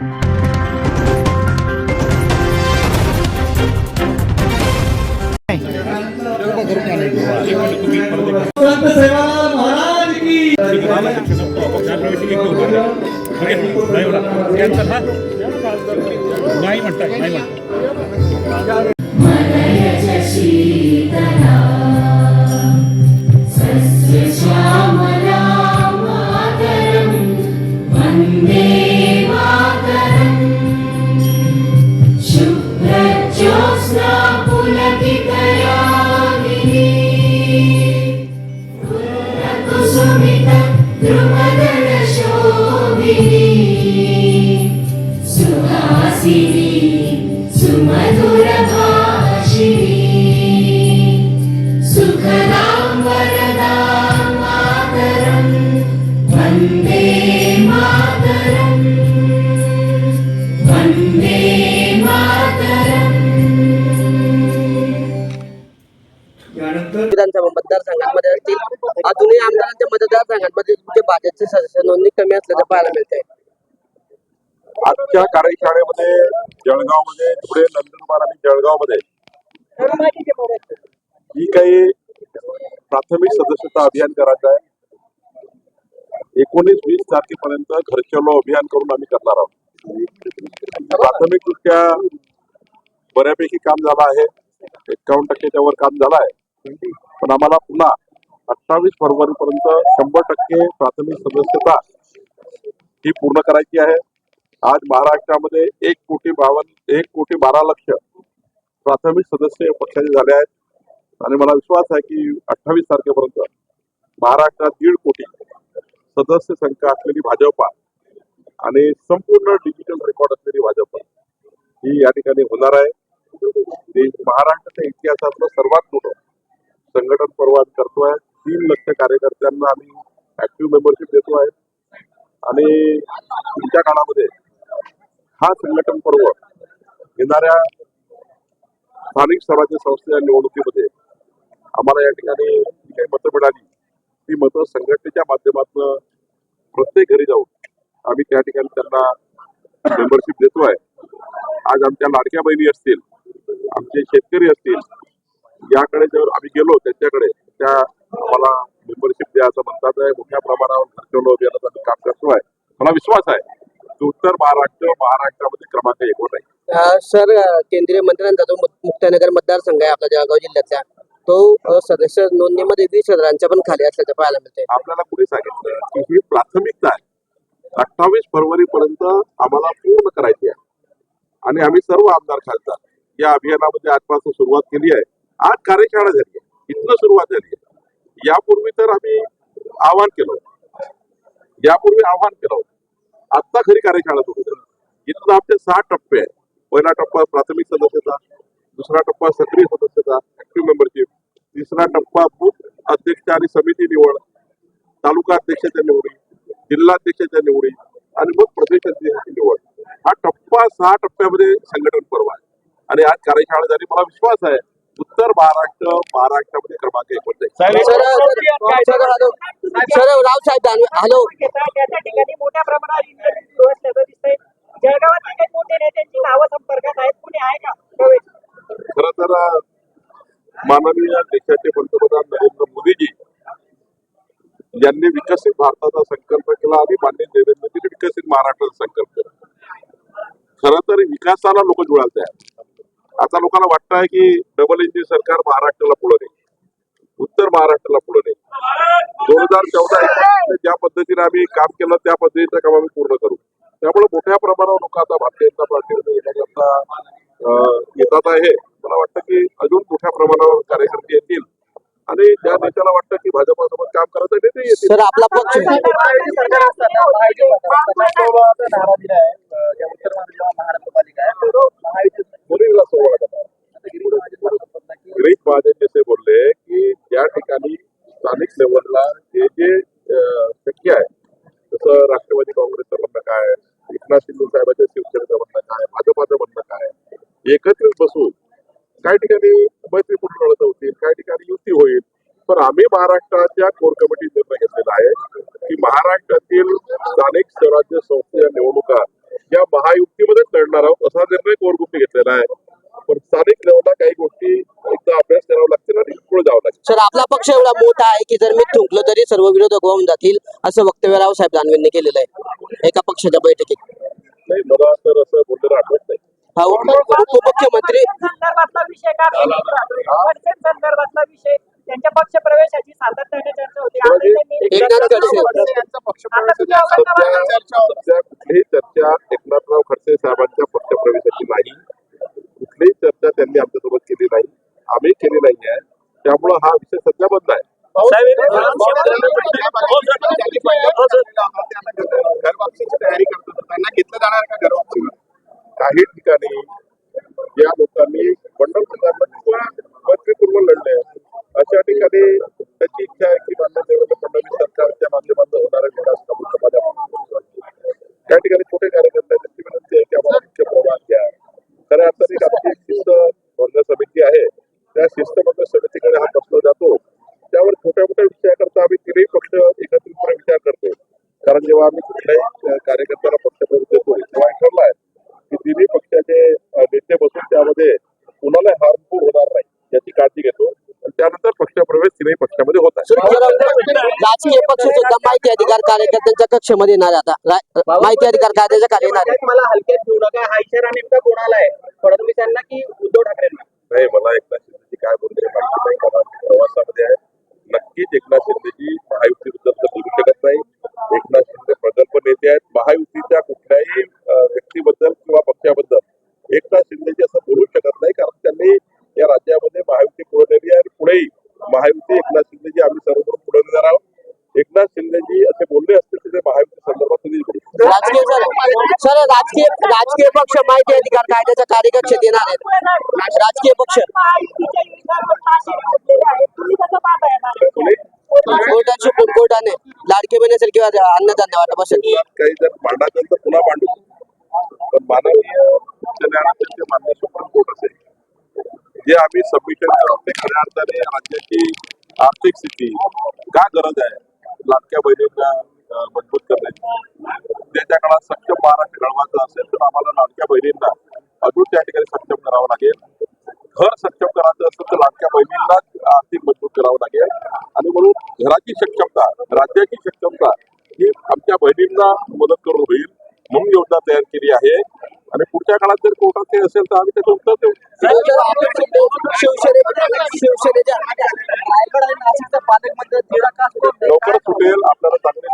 नाही म्हणतात नाही म्हणतात विधानसभा मतदारसंघांमध्ये असतील अजूनही आमदारांच्या मतदारसंघांमध्ये तुमचे भाजपचे सदस्य नोंदणी कमी असल्याचं पाहायला मिळतंय। आजच्या कार्यशाळेमध्ये जळगावमध्ये पुढे नंदुरबार आणि जळगावमध्ये ही काही प्राथमिक सदस्यता अभियान करायचं आहे। 19-20 तारखेपर्यंत घर चलो अभियान करून आम्ही करणार आहोत। प्राथमिकदृष्ट्या बऱ्यापैकी काम झालं आहे, 51% वर काम झालं आहे, पण आम्हाला पुन्हा 28 फरवरीपर्यंत 100% प्राथमिक सदस्यता ही पूर्ण करायची आहे। आज महाराष्ट्रामध्ये 1,12,00,000 प्राथमिक सदस्य पक्षाचे झाले आहेत आणि मला विश्वास आहे की 28 तारखेपर्यंत महाराष्ट्रात 1.5 कोटी सदस्य संख्या असलेली भाजपा आणि संपूर्ण डिजिटल रेकॉर्ड असलेली भाजपा ही या ठिकाणी होणार आहे। महाराष्ट्राच्या इतिहासातलं सर्वात मोठं संघटन पर्व करतोय। 3 लाख कार्यकर्त्यांना आम्ही ऍक्टिव्ह मेंबरशिप देतो आहे आणि पुढच्या काळामध्ये हा संघटन पर्व येणाऱ्या स्थानिक स्वराज्य संस्थेच्या निवडणुकीमध्ये आम्हाला या ठिकाणी जी काही मतं मिळाली ती मतं संघटनेच्या माध्यमातून प्रत्येक घरी जाऊन आम्ही त्या ठिकाणी त्यांना मेंबरशिप देतो आहे। आज आमच्या लाडक्या बहिणी असतील, आमचे शेतकरी असतील, याकडे जर आम्ही गेलो त्यांच्याकडे त्या आम्हाला मेंबरशिप द्यायचं म्हणतात आहे। मोठ्या प्रमाणावर खर्चलो अभियानात आम्ही काम करतो आहे। मला विश्वास आहे की उत्तर महाराष्ट्रामध्ये क्रमांक 1 वर आहे। सर, केंद्रीय मंत्र्यांचा जो मुक्ताईनगर मतदारसंघ आहे आपल्या जळगाव जिल्ह्यातला, तो सदस्य नोंदणीमध्ये 20,000च्या पण खाली असल्याचं पाहायला मिळतंय। आपल्याला कुणी सांगितलं की ही प्राथमिकता आहे, 28 फरवरीपर्यंत आम्हाला पूर्ण करायची आहे आणि आम्ही सर्व आमदार खासदार या अभियानामध्ये आजपासून सुरुवात केली आहे। आज कार्यशाळा झाली आहे, इथनं सुरुवात झाली आहे। यापूर्वी तर आम्ही आवाहन केलं, आता खरी कार्यशाळा सुरू झाली। इथनं आमचे 6 टप्पे आहेत। पहिला टप्पा प्राथमिक सदस्यता, दुसरा टप्पा सक्रिय सदस्यता ऍक्टिव्ह मेंबरशिप, तिसरा टप्पा बूथ अध्यक्ष आणि समिती निवड, तालुका अध्यक्षाच्या निवडी, जिल्हाध्यक्षाच्या निवडी आणि मग प्रदेश अध्यक्षाची निवड। हा टप्पा 6 टप्प्यामध्ये संघटन पर्व आहे आणि आज कार्यशाळा झाली। मला विश्वास आहे उत्तर महाराष्ट्रामध्ये क्रमांक 1 वर सर, रावसाहेब दानवे, हॅलो, त्या ठिकाणी मोठ्या प्रमाणात जळगावात काही मोठे नेत्यांची नावं संपर्कात आहेत, कुणी आहे का? खरं तर माननीय देशाचे पंतप्रधान नरेंद्र मोदीजी यांनी विकसित भारताचा संकल्प केला आणि माननीय देवेंद्रजी विकसित महाराष्ट्राचा संकल्प केला। खरं तर विकासाला लोक जुळायचे आहेत। आता लोकांना वाटत आहे की डबल इंजिन सरकार महाराष्ट्राला पुढे नाही, उत्तर महाराष्ट्राला पुढे नाही। 2014 ज्या पद्धतीने आम्ही काम केलं त्या पद्धतीचं काम आम्ही पूर्ण करू। त्यामुळे मोठ्या प्रमाणावर लोक आता भारतीय जनता पार्टीमध्ये येतात आहे। मला वाटतं की अजून मोठ्या प्रमाणावर कार्यकर्ते येतील आणि त्या नेत्याला वाटतं की भाजपासोबत काम करायचं नेते येतील। सर, आपला पक्ष गिरीश महाजन जसे बोलले की त्या ठिकाणी स्थानिक लेवलला जे शक्य आहे, जसं राष्ट्रवादी काँग्रेसचं म्हणणं काय, एकनाथ शिंदे साहेबांच्या शिवसेनेचं म्हणणं काय, भाजपाचं म्हणणं काय, एकत्रित बसून काही ठिकाणी मैत्रीपूर्ण लढत होतील, काही ठिकाणी युती होईल। पण आम्ही महाराष्ट्राच्या कोर कमिटी निर्णय घेतलेला आहे की महाराष्ट्रातील स्थानिक स्वराज्य संस्थेच्या निवडणुका या महायुतीमध्येच लढणार आहोत असा निर्णय कोर ग्रुपने घेतलेला आहे. पण स्थानिक लेवलला काही गोष्टी एकदा अभ्यास करावा लागतील आणि पुढे जावं लागेल. सर आपला पक्ष एवढा मोठा आहे की जर मी थुंकलो तरी सर्व विरोधक होऊन जातील असं वक्तव्य रावसाहेब दानवेंनी केलेलं आहे एका पक्षाच्या बैठकीत. नाही, मला तर असं बोललेलं आठवत नाही. हा उपमुख्यमंत्री संदर्भातला विषय का खडसे संदर्भातला विषय त्यांच्या पक्ष प्रवेशाची सातत्याने चर्चा होती. आता त्यांनी एकनाथ खडसे आता तुम्ही औरंगाबाद सध्या कुठलीही चर्चा एकनाथराव खडसे साहेबांच्या पक्षप्रवेशाची नाही. कुठलीही चर्चा त्यांनी आमच्यासोबत केली नाही, आम्ही केली नाही आहे. त्यामुळं हा विषय सध्या बंद आहे. तयारी करतात त्यांना घेतलं जाणार का घरवापसीवर? काही ठिकाणी ज्या लोकांनी बंडल मैत्रीपूर्व लढले अशा ठिकाणी त्याची इच्छा आहे की मान्य देवेंद्र फडणवीस सरकारच्या माध्यमातून होणाऱ्या विकास कामांच्या माध्यमातून त्या ठिकाणी छोटे कार्यकर्ते त्यांची विनंती आहे की आम्हाला मुख्य प्रवाह द्या. खऱ्या अर्थाने आमची एक शिस्त बंद समिती आहे, त्या शिस्तबद्ध समितीकडे हा प्रश्न जातो. त्यावर छोट्या मोठ्या विषयाकरता आम्ही तिन्ही पक्ष एकत्रितपणे विचार करतो. कारण जेव्हा आम्ही कुठल्याही कार्यकर्त्याला पक्षप्रवेश देतो तेव्हा ठरलं आहे की तिन्ही पक्षाचे नेते बसून त्यामध्ये कुणाला हार्मफुल होणार नाही याची काळजी घेतो आणि त्यानंतर पक्षप्रवेश तिन्ही पक्षामध्ये होत आहे. राजकीय पक्ष सुद्धा माहिती अधिकार कार्यकर्त्यांच्या कक्षेमध्ये येणार आहे. आता माहिती अधिकार कायद्याच्या खाली येणार आहे. मला हलक्यात घेऊ नका हा इशारा नेमका कोणाला आहे, फडणवीसांना की उद्धव ठाकरेंना? नाही, मला एकनाथ शिंदेजी काय बोलले माहिती नाही, कारण प्रवासामध्ये आहे. नक्कीच एकनाथ शिंदेजी महायुतीबद्दल तर बोलू शकत नाही. एकनाथ शिंदे प्रकल्प नेते आहेत. महायुतीच्या कुठल्याही व्यक्तीबद्दल किंवा पक्षाबद्दल एकनाथ शिंदेजी असं बोलू शकत नाही, कारण त्यांनी या राज्यामध्ये महायुती पुढे नेली आहे आणि पुढेही महायुती एकनाथ शिंदेजी आम्ही सर्व पुढे नेणार आहोत. एकनाथ शिंदेजी असे बोलले असते तर ते महायुती संदर्भात कधीच बोलू. राजकीय पक्ष माहिती अधिकार कायद्याच्या कार्यकक्षेत येणार आहेत. राजकीय पक्ष कोर्टात सुप्रीम कोर्टाने लाडके बहीण असेल किंवा अन्नधान्य वाटप असेल काही जर मांडायचं तर पुन्हा मांडू, पण माननीय उच्च न्यायालयाचे मान्य सुप्रीम कोर्ट असेल जे आम्ही सबमिशन करून ते खऱ्या अर्थाने राज्याची आर्थिक स्थिती का गरज आहे लाडक्या बहिणींना मजबूत करण्याची, त्याच्या काळात सक्षम महाराष्ट्र घडवायचं असेल तर आम्हाला लाडक्या बहिणींना अजून त्या ठिकाणी सक्षम करावं लागेल. घर सक्षम करायचं असेल तर लाडक्या बहिणींना आर्थिक मजबूत करावं लागेल आणि म्हणून घराची सक्षमता, राज्याची सक्षमता ही आमच्या बहिणींना मदत करून होईल म्हणून योजना तयार केली आहे आणि पुढच्या काळात जर कोर्टात काही असेल तर आम्ही त्याचं उत्तर देऊ. शिवसेनेच्या रायगड आणि नाशिकचा पालकमंत्री लवकरच सुटेल, आपल्याला चांगली